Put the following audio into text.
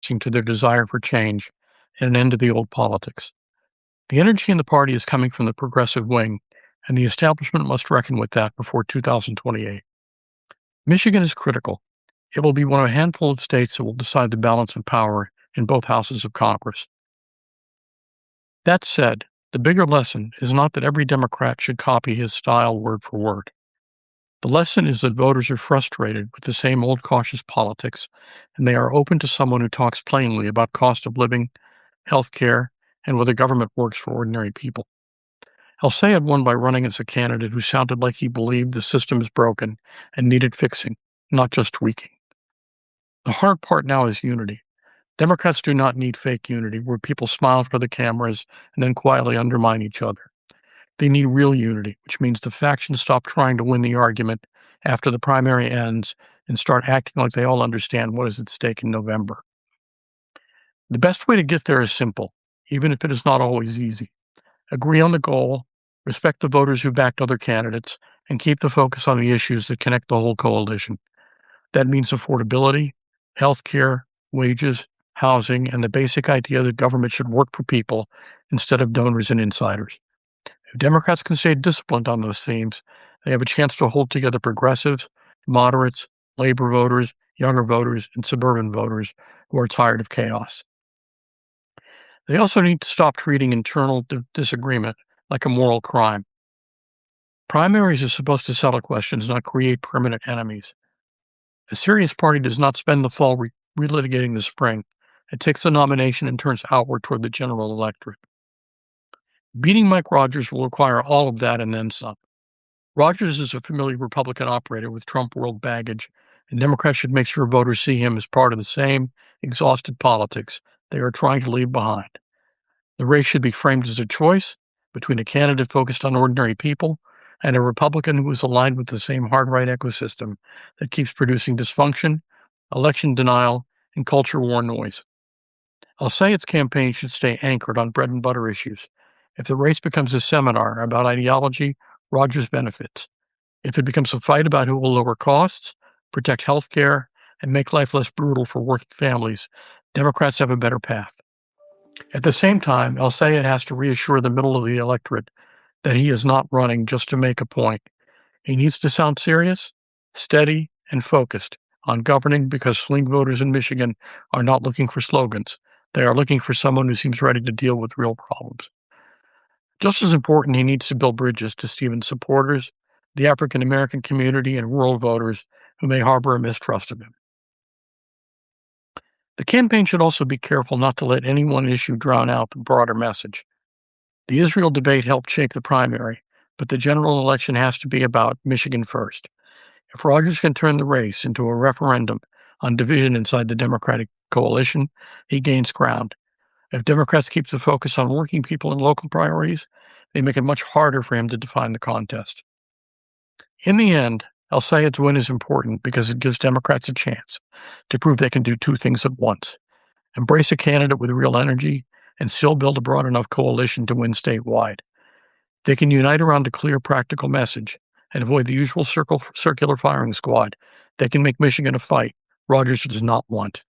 to their desire for change and an end to the old politics. The energy in the party is coming from the progressive wing, and the establishment must reckon with that before 2028. Michigan is critical. It will be one of a handful of states that will decide the balance of power in both houses of Congress. That said, the bigger lesson is not that every Democrat should copy his style word for word. The lesson is that voters are frustrated with the same old cautious politics, and they are open to someone who talks plainly about cost of living, health care, and whether government works for ordinary people. El-Sayed won by running as a candidate who sounded like he believed the system is broken and needed fixing, not just tweaking. The hard part now is unity. Democrats do not need fake unity where people smile for the cameras and then quietly undermine each other. They need real unity, which means the factions stop trying to win the argument after the primary ends and start acting like they all understand what is at stake in November. The best way to get there is simple, even if it is not always easy. Agree on the goal, respect the voters who backed other candidates, and keep the focus on the issues that connect the whole coalition. That means affordability, health care, wages, housing, and the basic idea that government should work for people instead of donors and insiders. If Democrats can stay disciplined on those themes, they have a chance to hold together progressives, moderates, labor voters, younger voters, and suburban voters who are tired of chaos. They also need to stop treating internal disagreement like a moral crime. Primaries are supposed to settle questions, not create permanent enemies. A serious party does not spend the fall relitigating the spring. It takes the nomination and turns outward toward the general electorate. Beating Mike Rogers will require all of that and then some. Rogers is a familiar Republican operator with Trump world baggage, and Democrats should make sure voters see him as part of the same exhausted politics they are trying to leave behind. The race should be framed as a choice between a candidate focused on ordinary people and a Republican who is aligned with the same hard-right ecosystem that keeps producing dysfunction, election denial, and culture war noise. El-Sayed's campaign should stay anchored on bread and butter issues. If the race becomes a seminar about ideology, Rogers benefits. If it becomes a fight about who will lower costs, protect health care, and make life less brutal for working families, Democrats have a better path. At the same time, El-Sayed has to reassure the middle of the electorate that he is not running just to make a point. He needs to sound serious, steady, and focused on governing because swing voters in Michigan are not looking for slogans. They are looking for someone who seems ready to deal with real problems. Just as important, he needs to build bridges to Stevens' supporters, the African-American community, and rural voters who may harbor a mistrust of him. The campaign should also be careful not to let any one issue drown out the broader message. The Israel debate helped shake the primary, but the general election has to be about Michigan first. If Rogers can turn the race into a referendum on division inside the Democratic coalition, he gains ground. If Democrats keep the focus on working people and local priorities, they make it much harder for him to define the contest. In the end, El-Sayed's win is important because it gives Democrats a chance to prove they can do two things at once: embrace a candidate with real energy and still build a broad enough coalition to win statewide. They can unite around a clear, practical message and avoid the usual circular firing squad that can make Michigan a fight Rogers does not want.